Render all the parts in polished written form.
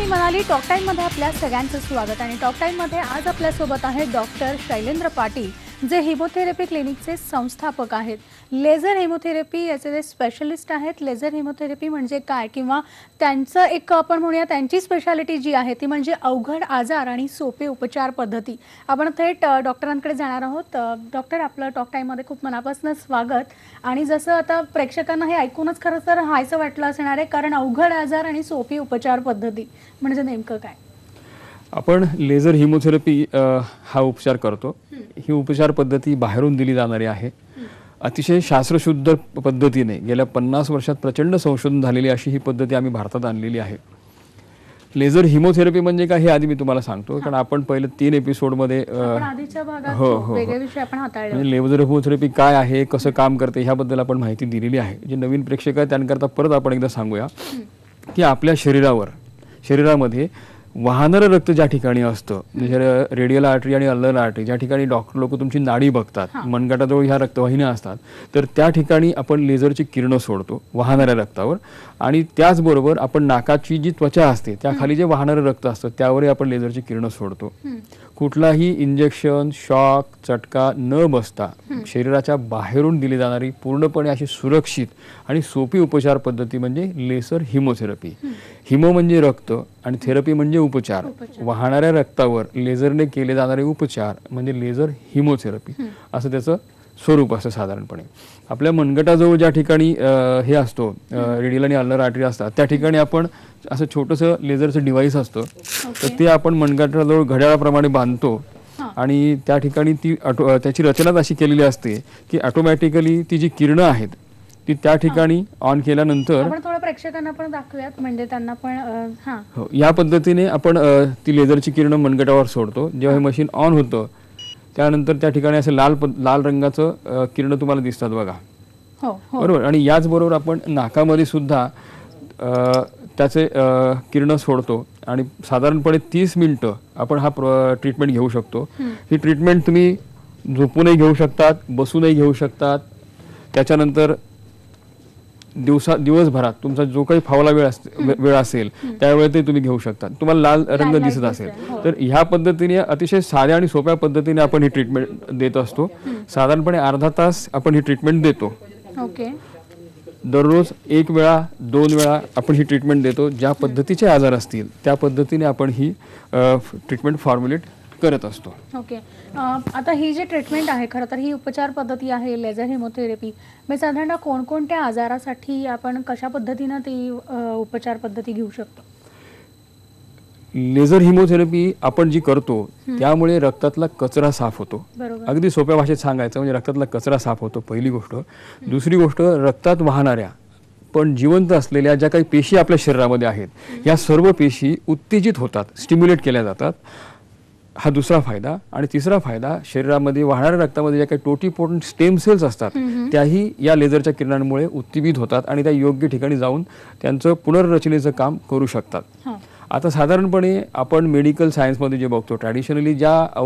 Manali talk time मध्ये आपल्या सगळ्यांचं स्वागत आणि टॉक टाइम मध्ये आज आपल्या सोबत आहे डॉक्टर शैलेंद्र पाटील जे हिमोथेरपी क्लिनिकचे संस्थापक आहेत. लेझर हिमोथेरपी याचे ते स्पेशलिस्ट आहेत. लेझर हिमोथेरपी म्हणजे काय किंवा त्यांचं एक आपण म्हणूया त्यांची स्पेशालिटी जी आहे ती म्हणजे अवघड आजार आणि सोपे उपचार पद्धती. आपण थेट डॉक्टरांकडे जाणार आहोत. डॉक्टर आपलं टॉक टाइम मध्ये खूप मनापासून स्वागत. आणि जसं आता प्रेक्षकांना हे ऐकूनच खरं तर हायचं वाटलं असणार आहे कारण अवघड आजार आणि सोपी उपचार पद्धती म्हणजे नेमकं काय? आपण लेझर हिमोथेरपी हा उपचार करतो. ही उपचार पद्धती बाहेरून दिली जाणारी आहे. अतिशय शास्त्रशुद्ध पद्धतीने गेल्या 50 वर्षात प्रचंड संशोधन झालेली अशी ही पद्धती आम्ही भारतात आणलेली आहे. लेझर हिमोथेरपी म्हणजे काय हे आधी मी तुम्हाला सांगतो कारण आपण पहिले 3 एपिसोडमध्ये आधीच्या भागात वेगळे विषय आपण हाताळले. म्हणजे लेझर हिमोथेरपी काय आहे, कसं काम करते ह्याबद्दल आपण माहिती दिलेली आहे. जे नवीन प्रेक्षक आहेत त्यांकरता परत आपण एकदा सांगूया की आपल्या शरीरामध्ये वाहणारं रक्त ज्या ठिकाणी असतं म्हणजे रेडियल आर्टरी आणि अल्नर आर्टरी ज्या ठिकाणी डॉक्टर लोक तुमची नाडी बघतात, मनगटाजवळ ह्या रक्तवाहिन्या असतात, तर त्या ठिकाणी आपण लेझरची किरणं सोडतो वाहणाऱ्या रक्तावर. आणि त्याचबरोबर आपण नाकाची जी त्वचा असते त्या खाली जे वाहणारं रक्त असतं त्यावरही आपण लेझरची किरणं सोडतो. कुठलाही इंजेक्शन, शॉक, चटका न बसता शरीराच्या बाहेरून दिली जाणारी पूर्णपणे अशी सुरक्षित आणि सोपी उपचार पद्धती म्हणजे लेझर हिमोथेरपी. हिमो म्हणजे रक्त आणि थेरपी म्हणजे उपचार. वाहणाऱ्या रक्तावर लेझरने केले जाणारे उपचार म्हणजे लेझर हिमोथेरपी असं त्याचं स्वरूप असतं साधारणपणे. आपल्या मनगटाजवळ ज्या ठिकाणी हे असतो रेडियल आणि अल्नर आर्टरी असतात त्या ठिकाणी आपण असं छोटंसं लेझरचं डिव्हाइस असतं तर ते आपण मनगटाजवळ घड्याळाप्रमाणे बांधतो आणि त्या ठिकाणी त्याची रचनाच अशी केलेली असते की ऑटोमॅटिकली ती जी किरणं आहेत ती त्या ठिकाणी ऑन केल्यानंतर आपण थोडं प्रेक्षकांना पण दाखवूयात म्हणजे त्यांना पण या पद्धतीने आपण ती लेझरची किरणं मनगटावर सोडतो. जेव्हा हे मशीन ऑन होतं त्यानंतर त्या ठिकाणी असे लाल रंगाचं किरण तुम्हाला दिसतात बघा. बरोबर. आणि याचबरोबर आपण नाकामध्ये सुद्धा त्याचे किरण सोडतो आणि साधारणपणे 30 मिनिटं आपण हा ट्रीटमेंट घेऊ शकतो. ही ट्रीटमेंट तुम्ही झोपूनही घेऊ शकतात, बसूनही घेऊ शकतात. त्याच्यानंतर दिवसभरात तुमचा जो काही फावला वेळ असेल त्यावेळेत ते तुम्ही घेऊ शकता. तुम्हाला लाल रंग दिसत असेल तर ह्या पद्धतीने अतिशय साध्या आणि सोप्या पद्धतीने आपण ही ट्रीटमेंट देत असतो. साधारणपणे अर्धा तास आपण ही ट्रीटमेंट देतो. दररोज 1 वेळा 2 वेळा आपण ही ट्रीटमेंट देतो. ज्या पद्धतीचे आजार असतील त्या पद्धतीने आपण ही ट्रीटमेंट फॉर्म्युलेट करत असतो. ओके. आता ही जी ट्रीटमेंट आहे खरं तर ही उपचार पद्धती आहे लेझर हिमोथेरपी. म्हणजे साधारण कोणकोणत्या आजारासाठी आपण कशा पद्धतीनं ती उपचार पद्धती घेऊ शकतो? लेझर हिमोथेरपी आपण जी करतो त्यामुळे रक्तातला कचरा साफ होतो. अगदी सोप्या भाषेत सांगायचं म्हणजे रक्तातला कचरा साफ होतो पहिली गोष्ट. दुसरी गोष्ट रक्तात वाहणाऱ्या पण जिवंत असलेल्या ज्या काही पेशी आपल्या शरीरामध्ये आहेत या सर्व पेशी उत्तेजित होतात, स्टिम्युलेट केल्या जातात. हा दुसरा फायदा. आणि तिसरा फायदा शरीरामध्ये वाहणाऱ्या रक्तामध्ये ज्या काही टोटिपोटेंट स्टेम सेल्स असतात त्याही या लेझरच्या किरणांमुळे उत्तेजित होतात आणि त्या योग्य ठिकाणी जाऊन त्यांचं पुनर्रचनेचं काम करू शकतात. आता साधारणपणे आपण मेडिकल सायन्समध्ये जे बघतो ट्रॅडिशनली ज्या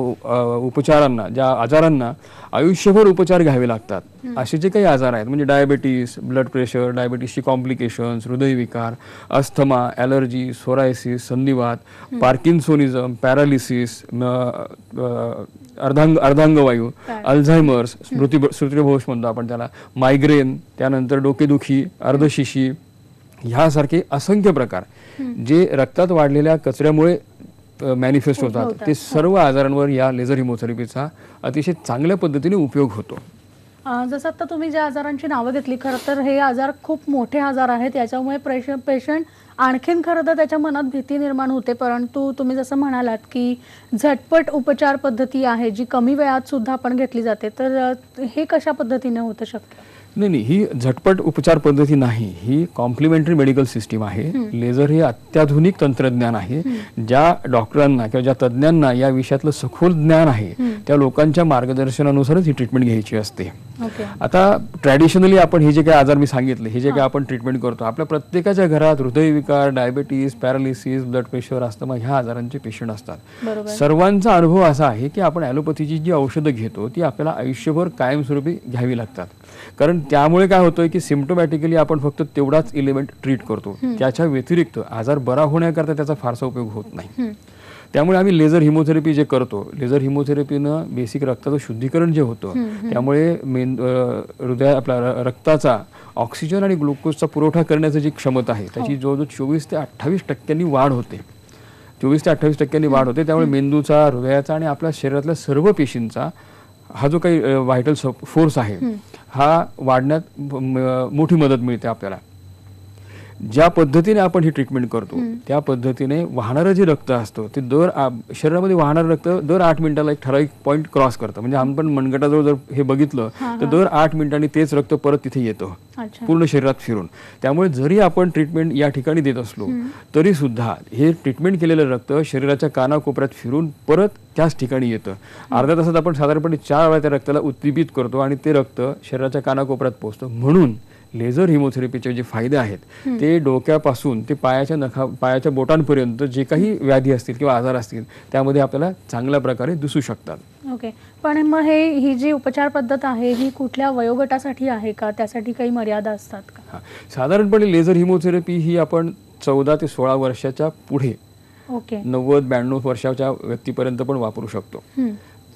उपचारांना ज्या आजारांना आयुष्यभर उपचार घ्यावे लागतात असे जे काही आजार आहेत म्हणजे डायबेटीस, ब्लड प्रेशर, डायबेटीसची कॉम्प्लिकेशन्स, हृदयविकार, अस्थमा, ॲलर्जी, सोरायसिस, संधिवात, पार्किन्सोनिझम, पॅरालिसिस, अर्धांगवायू, अल्झायमर्स, स्मृतिभ्रंश म्हणतो आपण त्याला, मायग्रेन, त्यानंतर डोकेदुखी, अर्धशिशी ह्यासारखे असंख्य प्रकार जे रक्तात वाढलेल्या कचऱ्यामुळे मॅनिफेस्ट होतात ते सर्व आजारांवर या लेझर हिमोथेरपीचा अतिशय चांगल्या पद्धतीने उपयोग होतो. जसं आता तुम्ही ज्या आजारांची नावं घेतली खरं तर हे आजार खूप मोठे आजार आहेत. याच्यामुळे पेशंट आणखीन खरं तर त्याच्या मनात भीती निर्माण होते. परंतु तुम्ही जसं म्हणालात की झटपट उपचार पद्धती आहे जी कमी वेळात सुद्धा आपण घेतली जाते तर हे कशा पद्धतीने होतं शक्य? नाही, ही झटपट उपचार पद्धती नाही, ही कॉम्प्लिमेंटरी मेडिकल सिस्टीम आहे. लेझर हे अत्याधुनिक तंत्रज्ञान आहे. ज्या डॉक्टरांना किंवा ज्या तज्ज्ञांना या विषयातलं सखोल ज्ञान आहे त्या लोकांच्या मार्गदर्शनानुसारच ही ट्रीटमेंट घ्यायची असते. ओके. आता ट्रॅडिशनली आपण हे जे काही आजार मी सांगितले, हे जे काही आपण ट्रीटमेंट करतो, आपल्या प्रत्येकाच्या घरात हृदयविकार, diabetes, paralysis, blood pressure, asthma ह्या आजारांचे पेशंट असतात. बरोबर. सर्वांचा अनुभव असा आहे की आपण ॲलोपॅथीची जी औषधं घेतो ती आपल्याला आयुष्यभर कायमस्वरूपी घ्यावी लागतात. कारण त्यामुळे काय होतंय की सिम्प्टोमॅटिकली आपण फक्त तेवढाच एलिमेंट ट्रीट करतो, त्याच्या व्यतिरिक्त आजार बरा होण्याकरता त्याचा फारसा उपयोग होत नाही. त्यामुळे आम्ही लेझर हिमोथेरपी जे करतो, लेझर हिमोथेरपीनं बेसिक रक्ताचं शुद्धीकरण जे होतं, त्यामुळे हृदय आपला रक्ताचा ऑक्सिजन आणि ग्लुकोजचा पुरवठा करण्याची जी क्षमता आहे त्याची जवळजवळ 24 ते 28% वाढ होते. 24 ते 28% वाढ होते. त्यामुळे मेंदूचा, हृदयाचा आणि आपल्या शरीरातल्या सर्व पेशींचा हा जो काही व्हायटल फोर्स आहे हा वाढण्यात मोठी मदत मिळते आपल्याला. ज्या पद्धतीने आपण ही ट्रीटमेंट करतो त्या पद्धतीने वाहणारं जे रक्त असतं ते शरीरामध्ये वाहणारं रक्त दर 8 मिनिटाला एक ठराविक पॉईंट क्रॉस करतं. म्हणजे आपण मनगटाजवळ जर हे बघितलं तर दर 8 मिनिटांनी तेच रक्त परत तिथे येतं पूर्ण शरीरात फिरून. त्यामुळे जरी आपण ट्रीटमेंट या ठिकाणी देत असलो तरी सुद्धा हे ट्रीटमेंट केलेलं रक्त शरीराच्या कानाकोपऱ्यात फिरून परत त्याच ठिकाणी येतं. अर्ध्या तासात आपण साधारणपणे 4 वेळा त्या रक्ताला उद्दीपित करतो आणि ते रक्त शरीराच्या कानाकोपऱ्यात पोहोचतं. म्हणून लेझर हिमोथेरपीचे जे फायदे आहेत ते डोक्यापासून ते पायाच्या बोटांपर्यंत जे काही व्याधी असतील किंवा आजार असतील त्यामध्ये आपल्याला चांगल्या प्रकारे दिसू शकतात. ओके. पण मग ही जी उपचार पद्धत आहे ही कुठल्या वयोगटासाठी आहे का? त्यासाठी काही मर्यादा असतात का? साधारणपणे लेझर हिमोथेरपी ही आपण 14 ते 16 वर्षाच्या पुढे 90-92 वर्षाच्या व्यक्तीपर्यंत पण वापरू शकतो.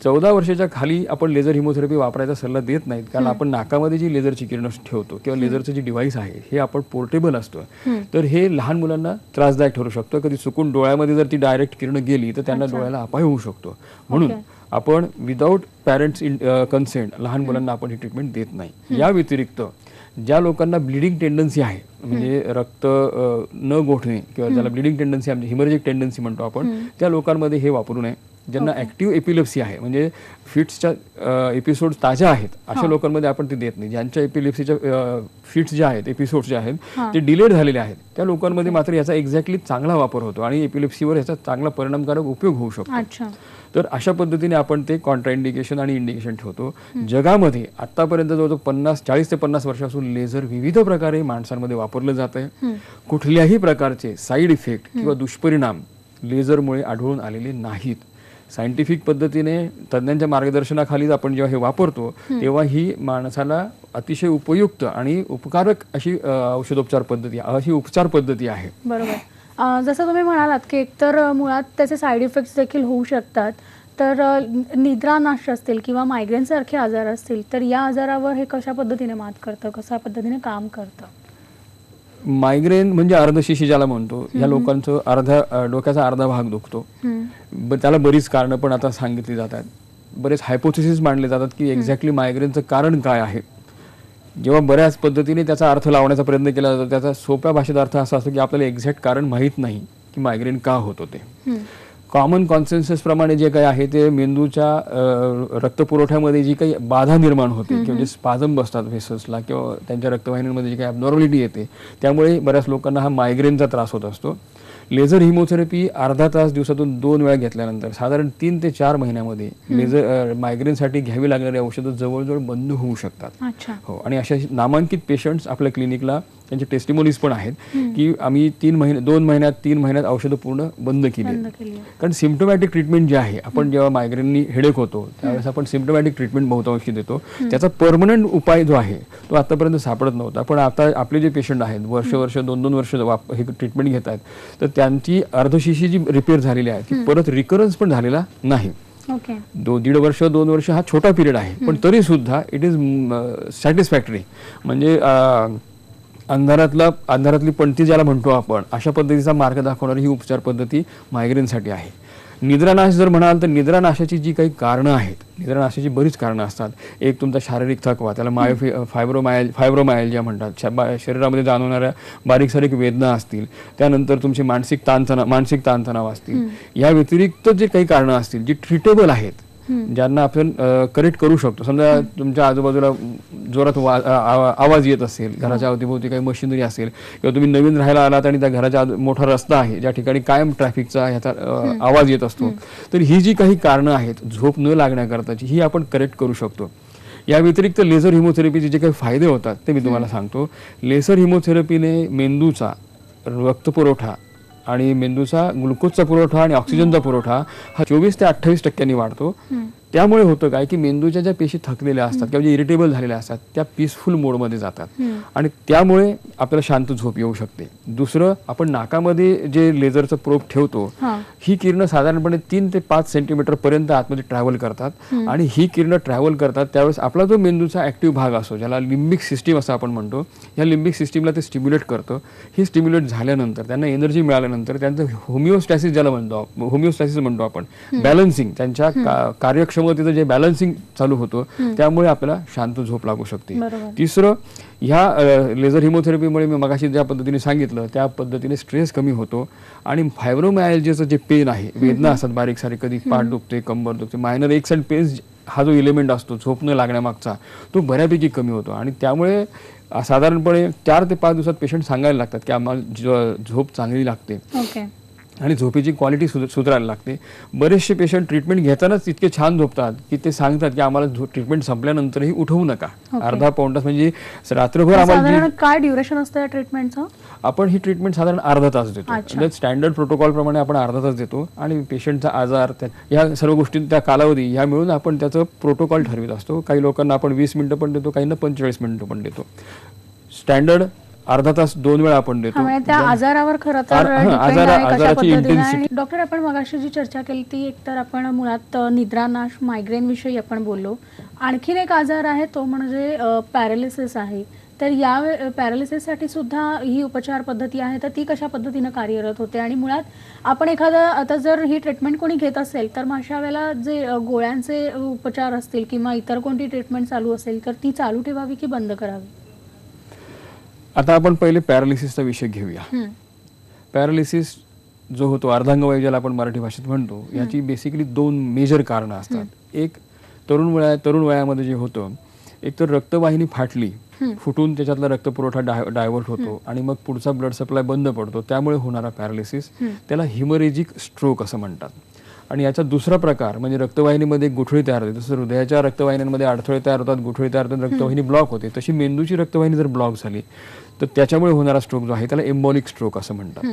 14 वर्षाच्या खाली आपण लेझर हिमोथेरपी वापरायचा सल्ला देत नाहीत, कारण आपण नाकामध्ये जी लेझरची किरणं ठेवतो किंवा लेझरचं जे डिव्हाइस आहे हे आपण पोर्टेबल असतं, तर हे लहान मुलांना त्रासदायक ठरू शकतं. कधी चुकून डोळ्यामध्ये जर ती डायरेक्ट किरण गेली तर त्यांना डोळ्याला अपाय होऊ शकतो. म्हणून आपण विदाऊट पॅरेंट्स कन्सेंट लहान मुलांना आपण ही ट्रीटमेंट देत नाही. या व्यतिरिक्त ज्या लोकांना ब्लिडिंग टेंडन्सी आहे, म्हणजे रक्त न गोठणे किंवा ज्याला ब्लिडिंग टेंडन्सी म्हणजे हिमरेजिक टेंडन्सी म्हणतो आपण, त्या लोकांमध्ये हे वापरू नये. ज्यांना ऍक्टिव्ह एपिलेप्सी आहे, म्हणजे फिट्सच्या एपिसोड ताज्या आहेत, अशा लोकांमध्ये आपण ते देत नाही. ज्यांच्या एपिलेप्सीच्या फिट्स ज्या आहेत, एपिसोड्स जे आहेत ते डिलेड झालेले आहेत, त्या लोकांमध्ये मात्र याचा एक्झॅक्टली चांगला वापर होतो आणि एपिलेप्सीवर याचा चांगला परिणामकारक उपयोग होऊ शकतो. तर अशा पद्धतीने आपण ते कॉन्ट्राइंडिकेशन आणि इंडिकेशन ठेवतो. जगामध्ये आतापर्यंत जवळजवळ 40 ते 50 वर्षापासून लेझर विविध प्रकारे माणसांमध्ये वापरलं जात आहे. कुठल्याही प्रकारचे साईड इफेक्ट किंवा दुष्परिणाम लेझरमुळे आढळून आलेले नाहीत. सायंटिफिक पद्धतीने तज्ज्ञांच्या मार्गदर्शनाखाली आपण जेव्हा हे वापरतो तेव्हा ही माणसाला अतिशय उपयुक्त आणि उपकारक अशी औषधोपचार पद्धती, अशी उपचार पद्धती आहे. बरोबर. जसं तुम्ही म्हणालात की एकतर मुळात त्याचे साईड इफेक्ट्स देखील होऊ शकतात, तर निद्रानाश असतील किंवा मायग्रेन सारखे आजार असतील तर या आजारावर हे कशा पद्धतीने मात करतं, कशा पद्धतीने काम करतं? मायग्रेन म्हणजे अर्धशिशी ज्याला म्हणतो, या लोकांचं डोक्याचा अर्धा भाग दुखतो. त्याला बरीच कारणं पण आता सांगितली जातात. बरेच हायपोथेसिस मांडले जातात की एक्झॅक्टली मायग्रेनचं कारण काय आहे. जेव्हा बऱ्याच पद्धतीने त्याचा अर्थ लावण्याचा प्रयत्न केला जातो, त्याचा सोप्या भाषेत अर्थ असा असतो की आपल्याला एक्झॅक्ट कारण माहीत नाही की मायग्रेन का होत होते. कॉमन कॉन्सेन्सस प्रमाणे जे काही आहे ते मेंदूच्या रक्तपुरवठ्यामध्ये जी काही बाधा निर्माण होते किंवा जे स्पाझम बसतात व्हेसल्सला किंवा त्यांच्या रक्तवाहिन्यांमध्ये जी काही ॲबनॉर्मॅलिटी येते त्यामुळे बऱ्याच लोकांना हा मायग्रेनचा त्रास होत असतो. लेझर हिमोथेरपी अर्धा तास दिवसातून 2 वेळा घेतल्यानंतर साधारण 3 ते 4 महिन्यामध्ये लेझर मायग्रेनसाठी घ्यावी लागणारी औषधं जवळजवळ बंद होऊ शकतात. हो, आणि अशा नामांकित पेशंट्स आपल्या क्लिनिकला त्यांचे टेस्टिमोनीज पण आहेत की आम्ही 2 महिन्यात औषधं पूर्ण बंद केली. कारण सिम्प्टोमॅटिक ट्रीटमेंट जे आहे, आपण जेव्हा मायग्रेननी हेडेक होतो त्यावेळेस आपण सिम्प्टोमॅटिक ट्रीटमेंट बहुतांशी देतो. त्याचा परमनंट उपाय जो आहे तो आतापर्यंत सापडत नव्हता. पण आता आपले जे पेशंट आहेत वर्ष 2-2 वर्ष हे ट्रीटमेंट घेत आहेत, तर त्यांची अर्धशिशी जी रिपेअर झालेली आहे ती परत रिकरन्स पण झालेला नाही. 1.5 वर्ष 2 वर्ष हा छोटा पिरियड आहे, पण तरी सुद्धा इट इज सॅटिस्फॅक्टरी. म्हणजे अंधारातली पणती ज्याला म्हणतो आपण, अशा पद्धतीचा मार्ग दाखवणारी ही उपचार पद्धती मायग्रेनसाठी आहे. निद्रानाश जर म्हणाल तर निद्रानाशाची जी काही कारणं आहेत, निद्रानाशाची बरीच कारणं असतात. एक तुमचा शारीरिक थकवा, त्याला फायब्रोमायल्जिया म्हणतात, शरीरामध्ये जाणवणाऱ्या बारीक सारीक वेदना असतील. त्यानंतर तुमचे मानसिक ताणतणाव असतील. या व्यतिरिक्त जे काही कारणं असतील जी ट्रीटेबल आहेत ज्यांना आपण करेक्ट करू शकतो. समजा तुमच्या आजूबाजूला जोरात आवाज येत असेल, घराच्या अवतीभोवती काही मशिनरी असेल, किंवा तुम्ही नवीन राहायला आलात आणि त्या घराच्या मोठा रस्ता आहे ज्या ठिकाणी कायम ट्रॅफिकचा ह्याचा आवाज येत असतो, तर ही जी काही कारणं आहेत झोप न लागण्याकरताची, ही आपण करेक्ट करू शकतो. या व्यतिरिक्त लेझर हिमोथेरपीचे जे काही फायदे होतात ते मी तुम्हाला सांगतो. लेझर हिमोथेरपीने मेंदूचा रक्तपुरवठा आणि मेंदूचा ग्लुकोजचा पुरवठा आणि ऑक्सिजनचा पुरवठा हा 24 ते 28% वाढतो. त्यामुळे होतं काय की मेंदूच्या ज्या पेशी थकलेल्या असतात किंवा जे इरिटेबल झालेल्या असतात त्या पीसफुल मोडमध्ये जातात आणि त्यामुळे आपल्याला शांत झोप येऊ शकते. दुसरं, आपण नाकामध्ये जे लेझरचं प्रोब ठेवतो, ही किरणं साधारणपणे 3 ते 5 सेंटीमीटर पर्यंत आतमध्ये ट्रॅव्हल करतात आणि ही किरणं ट्रॅव्हल करतात त्यावेळेस आपला जो मेंदूचा ऍक्टिव्ह भाग असतो, ज्याला लिम्बिक सिस्टीम असं आपण म्हणतो, या लिम्बिक सिस्टीमला ते स्टिम्युलेट करतं. ही स्टिम्युलेट झाल्यानंतर त्यांना एनर्जी मिळाल्यानंतर त्यांचं होमिओस्टॅसिस ज्याला म्हणतो आपण, बॅलन्सिंग, त्यांच्या कार्यक्षमतेचं जे बॅलन्सिंग चालू होतं त्यामुळे आपल्याला शांत झोप लागू शकते. तिसरं, ह्या लेझर हिमोथेरपीमुळे मी मगाशी ज्या पद्धतीने सांगितलं त्या पद्धतीने स्ट्रेस कमी होतो आणि फायब्रोमायल्जियाचं जे पेन आहे, वेदना असतात बारीक सारीक, कधी पाठ दुखते, कंबर दुखते, मायनर एक्स अँड पेन्स, हा जो इलेमेंट असतो झोप न लागण्यामागचा, तो बऱ्यापैकी कमी होतो. आणि त्यामुळे साधारणपणे 4 ते 5 दिवसात पेशंट सांगायला लागतात की आम्हाला झोप चांगली लागते आणि झोपेची क्वालिटी सुधारायला लागते. बरेचसे पेशंट ट्रीटमेंट घेतानाच इतके छान झोपतात की ते सांगतात की आम्हाला ट्रीटमेंट संपल्यानंतरही उठवू नका. अर्धा पाऊण तास, म्हणजे रात्रभर आम्हाला. काय ड्युरेशन असतं या ट्रीटमेंटचं? आपण ही ट्रीटमेंट साधारण अर्धा तास देतो. म्हणजे स्टँडर्ड प्रोटोकॉल प्रमाणे आपण अर्धा तास देतो आणि पेशंटचा आजार, या सर्व गोष्टी, त्या कालावधी ह्या मिळून आपण त्याचं प्रोटोकॉल ठरवित असतो. काही लोकांना आपण 20 मिनिटं पण देतो, काहींना 45 मिनिटं पण देतो. स्टँडर्ड अर्धा तास 2 वेळा आपण देतो. त्या आजारावर खरं तर आजाराची इंटेन्सिटी. डॉक्टर, आपण मगाशी जी चर्चा केली ती एकतर आपण मुळात निद्रानाश, मायग्रेन विषयी आपण बोललो. आणखीन एक आजार आहे तो म्हणजे पॅरालिसिस आहे. तर या पॅरालिसिससाठी सुद्धा ही उपचार पद्धती आहे, तर ती कशा पद्धतीनं कार्यरत होते? आणि मुळात आपण आता जर ही ट्रीटमेंट कोणी घेत असेल तर मग अशा वेळेला जे गोळ्यांचे उपचार असतील किंवा इतर कोणती ट्रीटमेंट चालू असेल तर ती चालू ठेवावी की बंद करावी? आता आपण पहिले पॅरालिसिसचा विषय घेऊया. पॅरालिसिस जो होतो, अर्धांगवायू ज्याला आपण मराठी भाषेत म्हणतो, याची बेसिकली 2 मेजर कारणं असतात. एक, तरुण वयामध्ये जे होतं, एक तर रक्तवाहिनी फाटली, फुटून त्याच्यातला रक्तपुरवठा डायव्हर्ट होतो आणि मग पुढचा ब्लड सप्लाय बंद पडतो, त्यामुळे होणारा पॅरालिसिस, त्याला हिमरेजिक स्ट्रोक असं म्हणतात. आणि याचा दुसरा प्रकार म्हणजे रक्तवाहिनीमध्ये गुठळी तयार होते. जसं हृदयाच्या रक्तवाहिन्यांमध्ये अडथळे तयार होतात, गुठळी तयार होतात, रक्तवाहिनी ब्लॉक होते, तशी मेंदूची रक्तवाहिनी जर ब्लॉक झाली तर त्याच्यामुळे होणारा स्ट्रोक जो आहे त्याला एम्बॉलिक स्ट्रोक असं म्हणतात.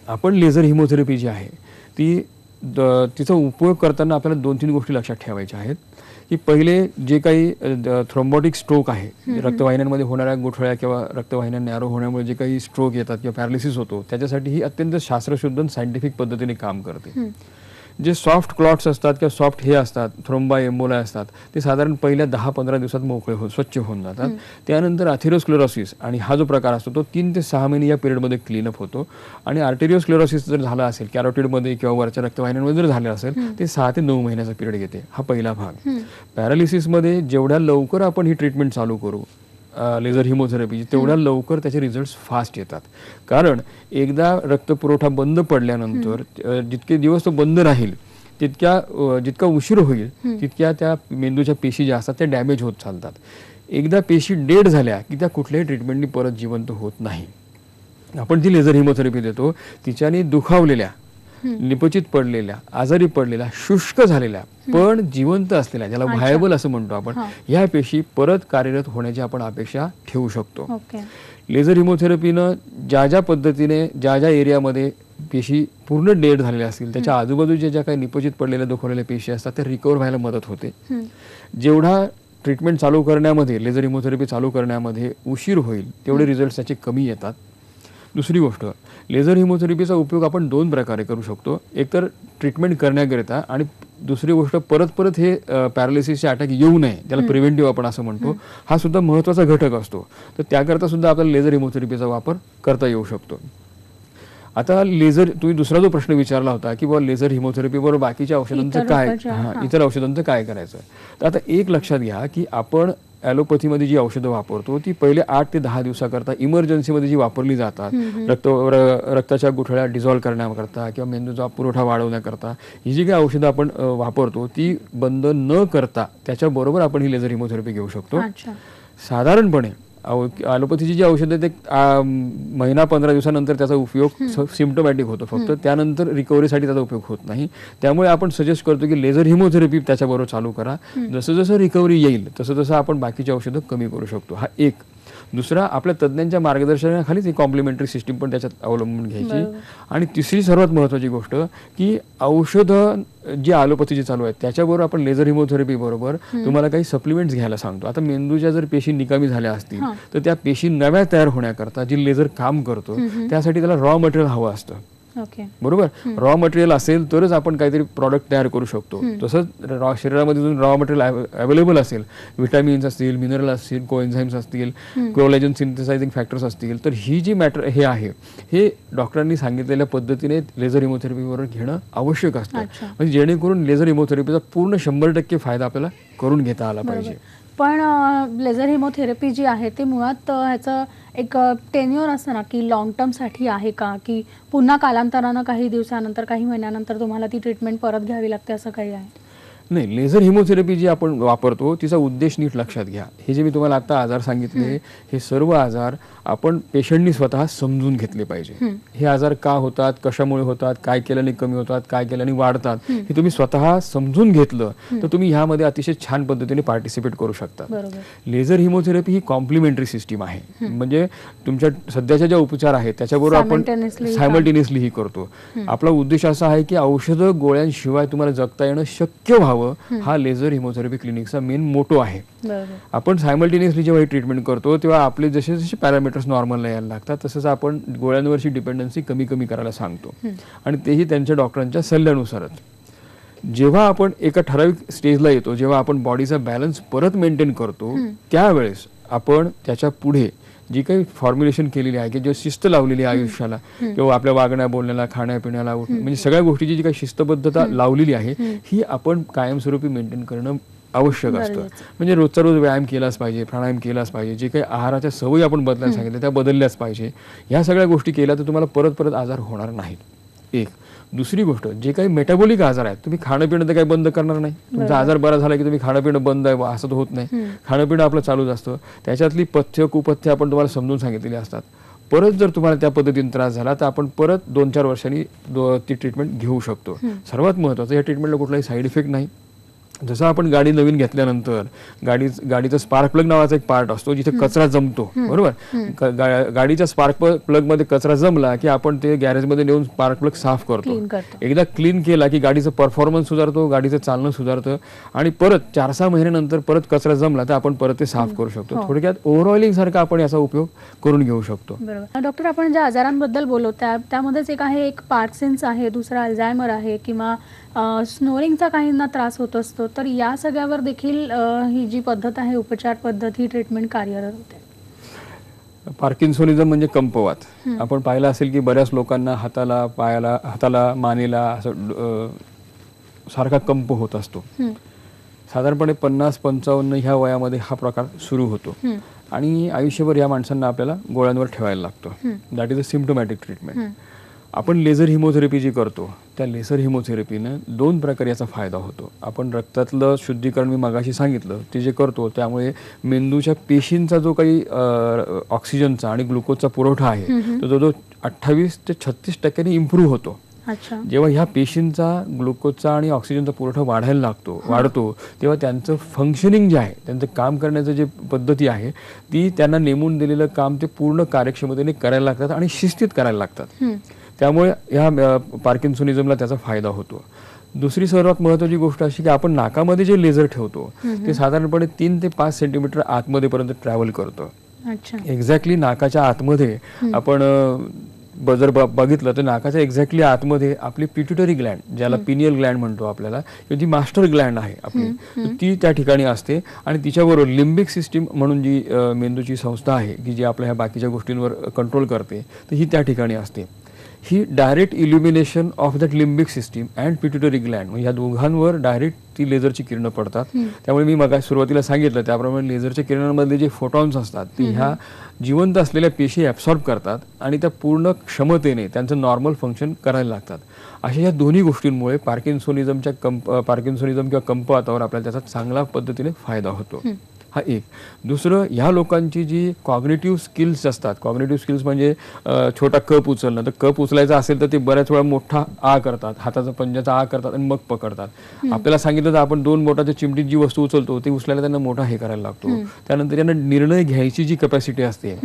आपण लेझर हिमोथेरपी जी आहे तिचा उपयोग करताना आपल्याला 2-3 गोष्टी लक्षात ठेवायच्या आहेत. की पहिले, जे काही थ्रोम्बोटिक स्ट्रोक आहे, रक्तवाहिन्यांमध्ये होणाऱ्या गुठळ्या किंवा रक्तवाहिन्या नॅरो होण्यामुळे जे काही स्ट्रोक येतात किंवा पॅरालिसिस होतो, त्याच्यासाठी ही अत्यंत शास्त्रशुद्ध सायंटिफिक पद्धतीने काम करते. जे सॉफ्ट क्लॉट्स असतात किंवा सॉफ्ट हे असतात, थ्रोम्बा, एम्बोला असतात, ते साधारण पहिल्या 10-15 दिवसात मोकळे स्वच्छ होऊन जातात. त्यानंतर अथेरोस्क्लेरोसिस, आणि हा जो प्रकार असतो तो 3 ते 6 महिने या पिरियडमध्ये क्लीनअप होतो. आणि आर्टेरियोस्क्लेरोसिस जर झाला असेल, कॅरोटिडमध्ये किंवा वरच्या रक्तवाहिन्यांमध्ये जर झालं असेल, ते 6 ते 9 महिन्याचा पिरियड घेते. हा पहिला भाग. पॅरालिसिसमध्ये जेवढ्या लवकर आपण ही ट्रीटमेंट चालू करू लेझर हिमोथेरपी, तेवढ्या लवकर त्याचे रिझल्ट्स फास्ट येतात. कारण एकदा रक्तपुरवठा बंद पडल्यानंतर जितके दिवस तो बंद राहील जितका उशीर होईल तितक्या त्या मेंदूच्या पेशी ज्या असतात त्या डॅमेज होत चालतात. एकदा पेशी डेड झाल्या की त्या कुठल्याही ट्रीटमेंटनी परत जिवंत होत नाही. आपण जी लेझर हिमोथेरपी देतो तिच्याने दुखावलेल्या, निपचित पडलेल्या, आजारी पडलेल्या, शुष्क झालेल्या पण जिवंत असलेल्या, ज्याला व्हायबल असं म्हणतो आपण, या पेशी परत कार्यरत होण्याची आपण अपेक्षा ठेवू शकतो. लेझर हिमोथेरपीनं ज्या पद्धतीने ज्या एरियामध्ये पेशी पूर्ण डेड झालेल्या असतील त्याच्या आजूबाजूच्या ज्या काही निपचित पडलेल्या, दुखवलेल्या पेशी असतात त्या रिकवर व्हायला मदत होते. जेवढा ट्रीटमेंट चालू करण्यामध्ये, लेझर हिमोथेरपी चालू करण्यामध्ये उशीर होईल तेवढे रिझल्ट त्याचे कमी येतात. दुसरी गोष्ट, लेझर हिमोथेरपीचा उपयोग आपण 2 प्रकारे करू शकतो. एक तर ट्रीटमेंट करण्याकरिता, आणि दुसरी गोष्ट परत हे पॅरालिसिसचे अटॅक येऊ नये, त्याला प्रिव्हेंटिव्ह आपण असं म्हणतो, हा सुद्धा महत्त्वाचा घटक असतो. तर त्याकरता सुद्धा आपल्याला लेझर हिमोथेरपीचा वापर करता येऊ शकतो. आता तुम्ही दुसरा जो प्रश्न विचारला होता की बाबा लेझर हिमोथेरपी बरोबर बाकीच्या औषधांचं काय, इतर औषधांचं काय करायचं, तर आता एक लक्षात घ्या की आपण ॲलोपॅथीमध्ये जी औषधं वापरतो ती पहिले 8 ते 10 दिवसाकरता इमर्जन्सीमध्ये जी वापरली जातात, रक्ताच्या गुठळ्या डिझॉल्व्ह करण्याकरता किंवा मेंदूचा पुरवठा वाढवण्याकरता ही जी काही औषधं आपण वापरतो ती बंद न करता त्याच्याबरोबर आपण ही लेझर हिमोथेरपी घेऊ शकतो. साधारणपणे ॲलोपॅथीची जी औषधं आहेत ते महिना 15 दिवसानंतर त्याचा उपयोग सिम्प्टोमॅटिक होतो, फक्त त्यानंतर रिकव्हरीसाठी त्याचा उपयोग होत नाही. त्यामुळे आपण सजेस्ट करतो की लेझर हिमोथेरपी त्याच्याबरोबर चालू करा. जसं जसं रिकव्हरी येईल तसं तसं आपण बाकीची औषधं कमी करू शकतो. हा एक. दुसरा, आपल्या तज्ज्ञांच्या मार्गदर्शनाखालीच ही कॉम्प्लिमेंटरी सिस्टीम पण त्याच्यात अवलंबून घ्यायची. आणि तिसरी सर्वात महत्त्वाची गोष्ट की औषधं जी ॲलोपॅथीची चालू आहेत त्याच्याबरोबर आपण लेझर हिमोथेरपी बरोबर तुम्हाला काही सप्लिमेंट्स घ्यायला सांगतो. आता मेंदूच्या जर पेशी निकामी झाल्या असतील तर त्या पेशी नव्या तयार होण्याकरता जी लेझर काम करतो त्यासाठी त्याला रॉ मटेरियल हवं असतं. बरोबर. रॉ मटेरियल असेल तरच आपण काहीतरी प्रॉडक्ट तयार करू शकतो. तसंच शरीरामध्ये रॉ मटेरियल अवेलेबल असेल, विटॅमिन्स असतील, मिनरल असतील, कोएन्झाइम्स असतील, कोलॅजन सिंथेसायझिंग फॅक्टर्स असतील, तर ही जी हे आहे हे डॉक्टरांनी सांगितलेल्या पद्धतीने लेझर हिमोथेरपीवर घेणं आवश्यक असतं. म्हणजे जेणेकरून लेझर हिमोथेरपीचा पूर्ण 100% फायदा आपल्याला करून घेता आला पाहिजे. पण लेझर हिमोथेरपी जी आहे ती मुळात ह्याचं एक टेन्युअर असतं ना की लॉंग टर्मसाठी आहे का, की पुन्हा कालांतरानं काही दिवसानंतर काही महिन्यानंतर तुम्हाला ती ट्रीटमेंट परत घ्यावी लागते, असं काही आहे? नाही, लेझर हिमोथेरपी जी आपण वापरतो तिचा उद्देश नीट लक्षात घ्या. हे जे मी तुम्हाला आता आजार सांगितले हे सर्व आजार आपण पेशंटनी स्वतः समजून घेतले पाहिजे. हे आजार का होतात, कशामुळे होतात, काय केल्याने कमी होतात, काय केल्याने वाढतात, हे तुम्ही स्वतः समजून घेतलं तर तुम्ही ह्यामध्ये अतिशय छान पद्धतीने पार्टिसिपेट करू शकता. लेझर हिमोथेरपी ही कॉम्प्लिमेंटरी सिस्टीम आहे. म्हणजे तुमच्या सध्याच्या ज्या उपचार आहेत त्याच्याबरोबर आपण सायमल्टेनियसली ही करतो. आपला उद्देश असा आहे की औषधं गोळ्यांशिवाय तुम्हाला जगता येणं शक्य व्हावं, हा लेझर हिमोथेरपी क्लिनिकचा मेन मोटो आहे. आपण सायमल्टेनियसली जेव्हा ही ट्रीटमेंट करतो तेव्हा आपले जसे जसे पॅरामीटर्स नॉर्मलला यायला लागतात तसंच आपण गोळ्यांवरची डिपेंडन्सी कमी कमी करायला सांगतो आणि तेही त्यांच्या डॉक्टरांच्या सल्ल्यानुसारच. जेव्हा आपण एका ठराविक स्टेजला येतो, जेव्हा आपण बॉडीचा बॅलन्स परत मेंटेन करतो, त्यावेळेस आपण त्याच्या पुढे जी काही फॉर्म्युलेशन केलेली आहे की जे शिस्त लावलेली आहे आयुष्याला किंवा आपल्या वागण्या बोलण्याला, खाण्यापिण्याला, म्हणजे सगळ्या गोष्टीची जी काही शिस्तबद्धता लावलेली आहे ही आपण कायमस्वरूपी मेंटेन करणं आवश्यक असतं. म्हणजे रोजचा रोज व्यायाम केलाच पाहिजे, प्राणायाम केलाच पाहिजे, जे काही आहाराच्या सवयी आपण बदलायला सांगितल्या त्या बदलल्याच पाहिजे. ह्या सगळ्या गोष्टी केल्या तर तुम्हाला परत परत आजार होणार नाहीत. एक. दुसरी गोष्ट, जे काही मेटाबॉलिक आजार आहेत तुम्ही खाणं पिणं तर काही बंद करणार नाही. तुमचा आजार बरा झाला की तुम्ही खाणं पिणं बंद आहे असं तर होत नाही. खाणं पिणं आपलं चालूच असतं. त्याच्यातली पथ्य कुपथ्य आपण तुम्हाला समजून सांगितलेली असतात. परत जर तुम्हाला त्या पद्धतीने त्रास झाला तर आपण परत 2-4 वर्षांनी ती ट्रीटमेंट घेऊ शकतो. सर्वात महत्त्वाचं, या ट्रीटमेंटला कुठलाही साईड इफेक्ट नाही. जसं आपण गाडी नवीन घेतल्यानंतर गाडीचा स्पार्क प्लग नावाचा एक पार्ट असतो जिथे कचरा जमतो, बरोबर. गाडीच्या स्पार्क प्लग मध्ये कचरा जमला की आपण ते गॅरेजमध्ये नेऊन स्पार्क प्लग साफ करतो. एकदा क्लीन केला की गाडीचं परफॉर्मन्स सुधारतो, गाडीचं चालणं सुधारतं आणि परत 4-6 महिन्यानंतर परत कचरा जमला तर आपण परत ते साफ करू शकतो. थोडक्यात ओव्हरऑइलिंग सारखा आपण याचा उपयोग करून घेऊ शकतो. डॉक्टर, आपण ज्या आजारांबद्दल बोललो त्यामध्येच एक आहे, एक पार्किन्सन्स आहे, दुसरा अल्झायमर आहे किंवा स्नोरिंगचा काहींना त्रास होत असतो, तर या सगळ्यावर देखील ही जी पद्धत आहे, उपचार पद्धत, ही ट्रीटमेंट कार्यरत होते. पार्किन्सोनिझम म्हणजे कंपवात. आपण पाहिलं असेल की बऱ्याच लोकांना हाताला, पायाला, हाताला, मानेला असं सारखा कंप होत असतो. साधारणपणे 50-55 ह्या वयामध्ये हा प्रकार सुरू होतो आणि आयुष्यभर या माणसांना आपल्याला गोळ्यांवर ठेवायला लागतं. That is a symptomatic treatment. आपण लेझर हिमोथेरपी जी करतो त्या लेझर हिमोथेरपीनं 2 प्रकारे याचा फायदा होतो. आपण रक्तातलं शुद्धीकरण मी मगाशी सांगितलं ते जे करतो त्यामुळे मेंदूच्या पेशींचा जो काही ऑक्सिजनचा आणि ग्लुकोजचा पुरवठा आहे तो जवळजवळ 28 ते 36% इम्प्रूव्ह होतो. जेव्हा ह्या पेशींचा ग्लुकोजचा आणि ऑक्सिजनचा पुरवठा वाढतो तेव्हा त्यांचं फंक्शनिंग जे आहे, त्यांचं काम करण्याचं जे पद्धती आहे ती त्यांना नेमून दिलेलं काम ते पूर्ण कार्यक्षमतेने करायला लागतात आणि शिस्तीत करायला लागतात. त्यामुळे ह्या पार्किन्सोनिझमला त्याचा फायदा होतो. दुसरी सर्वात महत्त्वाची गोष्ट अशी की आपण नाकामध्ये जे लेझर ठेवतो ते साधारणपणे 3 ते 5 सेंटीमीटर आतमध्ये पर्यंत ट्रॅव्हल करतो. एक्झॅक्टली नाकाच्या आतमध्ये आपण जर बघितलं तर नाकाच्या एक्झॅक्टली आतमध्ये आपली पिट्युटरी ग्लँड, ज्याला पिनियल ग्लँड म्हणतो आपल्याला, जी मास्टर ग्लँड आहे आपली, ती त्या ठिकाणी असते आणि तिच्याबरोबर लिम्बिक सिस्टीम म्हणून जी मेंदूची संस्था आहे की जी आपल्या ह्या बाकीच्या गोष्टींवर कंट्रोल करते तर ही त्या ठिकाणी असते. ही direct illumination of that limbic system and pituitary gland, म्हणजे या दोघांवर डायरेक्ट ती लेझरची किरणं पडतात. त्यामुळे मी मग सुरुवातीला सांगितलं त्याप्रमाणे लेझरच्या किरणांमध्ये जे फोटॉन्स असतात ते ह्या जिवंत असलेल्या पेशी ॲब्सॉर्ब करतात आणि त्या पूर्ण क्षमतेने त्यांचं नॉर्मल फंक्शन करायला लागतात. अशा या दोन्ही गोष्टींमुळे पार्किन्सोनिझम किंवा कंपवातावर आपल्याला त्याचा चांगल्या पद्धतीने फायदा होतो. हा एक. दुसरं, ह्या लोकांची जी कॉग्निटिव्ह स्किल्स असतात, कॉग्निटिव्ह स्किल्स म्हणजे छोटा कप उचलणं, तर कप उचलायचा असेल तर ते बऱ्याच वेळा मोठा आ करतात, हाताचा पंजाचा आ करतात आणि मग पकडतात. आपल्याला सांगितलं तर आपण 2 बोटाच्या चिमटीत जी वस्तू उचलतो ती उचलायला त्यांना मोठा हे करायला लागतो. त्यानंतर त्यांना निर्णय घ्यायची जी कॅपॅसिटी असते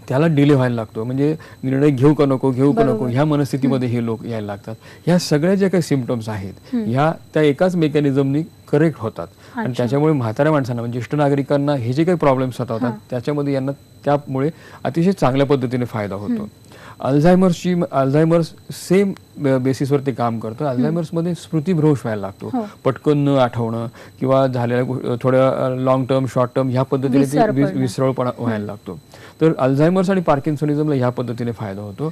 त्याला डिले व्हायला लागतो. म्हणजे निर्णय घेऊ का नको ह्या मनस्थितीमध्ये हे लोक यायला लागतात. ह्या सगळ्या ज्या काही सिम्पटम्स आहेत ह्या त्या एकाच मेकॅनिझमनी करेक्ट होतात आणि त्याच्यामुळे म्हाताऱ्या माणसांना म्हणजे ज्येष्ठ नागरिकांना हे जे काही प्रॉब्लेम्स होतात त्याच्यामध्ये यांना त्यामुळे अतिशय चांगल्या पद्धतीने फायदा होतो. अल्झायमर्स सेम बेसिसवर ते काम करतं. अल्झायमर्समध्ये स्मृतिभ्रंश व्हायला लागतो, पटकन न आठवणं किंवा झालेल्या थोड्या लॉंग टर्म शॉर्ट टर्म ह्या पद्धतीने ते विसरळपणा व्हायला लागतो. तर अल्झायमर्स आणि पार्किन्सोनिझमला ह्या पद्धतीने फायदा होतो.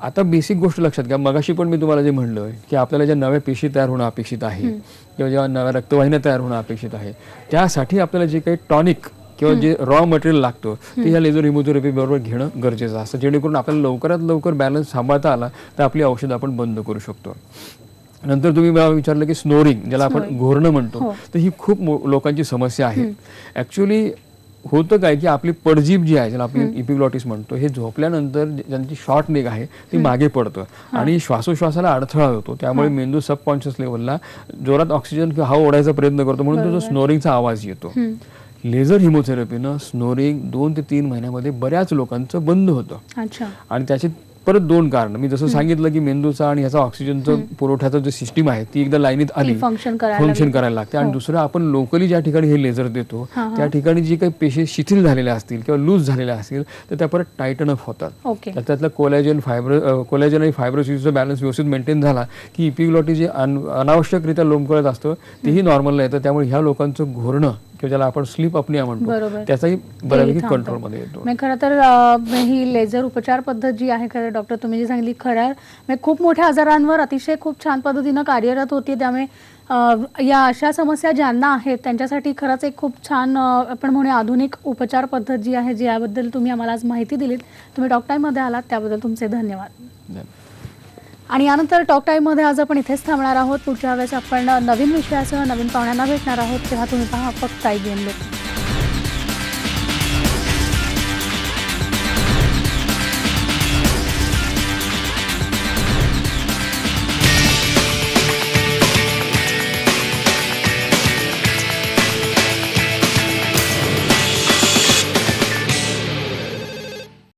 आता बेसिक गोष्ट लक्षात घ्या, मगाशी पण मी तुम्हाला जे म्हणलं की आपल्याला ज्या नव्या पेशी तयार होणं अपेक्षित आहे किंवा ज्या नव्या रक्तवाहिन्या तयार होणं अपेक्षित आहे त्यासाठी आपल्याला जे काही टॉनिक किंवा जे रॉ मटेरियल लागतं ते ह्या लेझर हिमोथेरपी बरोबर घेणं गरजेचं असतं, जेणेकरून आपल्याला लवकरात लवकर बॅलन्स सांभाळता आला तर आपली औषधं आपण बंद करू शकतो. नंतर तुम्ही मला विचारलं की स्नोरिंग, ज्याला आपण घोरणं म्हणतो, तर ही खूप लोकांची समस्या आहे. ॲक्च्युली होतं काय की आपली पडजीभ जी आहे, ज्याला आपण इपिग्लॉटिस म्हणतो, हे झोपल्यानंतर ज्यांची शॉर्ट नेक आहे ती मागे पडतं आणि श्वासोश्वासाला अडथळा होतो. त्यामुळे मेंदू सबकॉन्शियस लेवलला जोरात ऑक्सिजन किंवा हवा ओढायचा प्रयत्न करतो, म्हणून तो जो स्नोरिंगचा आवाज येतो. लेझर हिमोथेरपीनं स्नोरिंग 2 ते 3 महिन्यामध्ये बऱ्याच लोकांचं बंद होतं. आणि त्याचे परत 2 कारण, मी जसं सांगितलं की मेंदूचा आणि ह्याचा ऑक्सिजनचं पुरवठ्याचं जे सिस्टीम आहे ती एकदा लाईनीत आली फंक्शन करायला लागते. आणि दुसरं, आपण लोकली ज्या ठिकाणी हे लेझर देतो त्या ठिकाणी जी काही पेशी शिथिल झालेल्या असतील किंवा लूज झालेल्या असतील तर त्या परत टायटन अप होतात. त्यातलं कोलॅजन आणि फायब्रोसिसचा बॅलन्स व्यवस्थित मेंटेन झाला की इपिग्लॉटिस जे अनावश्यकरित्या लोंबकळत असतं तेही नॉर्मलला येतं. त्यामुळे ह्या लोकांचं घोरणं किंवा ज्याला आपण स्लीप अपनिया म्हणतो त्याचाही बऱ्यापैकी कंट्रोलमध्ये येतो. खरं तर ही लेझर उपचार पद्धत जी आहे, खरं डॉक्टर तुम्ही जी सांगितली, खरं खूप मोठ्या आजारांवर अतिशय खूप छान पद्धतीनं कार्यरत होती. त्यामुळे या अशा समस्या ज्यांना आहेत त्यांच्यासाठी खरंच एक खूप छान आपण म्हणूया आधुनिक उपचार पद्धत जी आहे, ज्याबद्दल तुम्ही आम्हाला आज माहिती दिलीत. तुम्ही टॉक टाईममध्ये आलात त्याबद्दल तुमचे धन्यवाद. आणि यानंतर टॉक टाईममध्ये आज आपण इथेच थांबणार आहोत. पुढच्या वेळेस आपण नवीन विषयासह नवीन पाहुण्यांना भेटणार आहोत. तेव्हा तुम्ही पहा फक्त IBN लोक.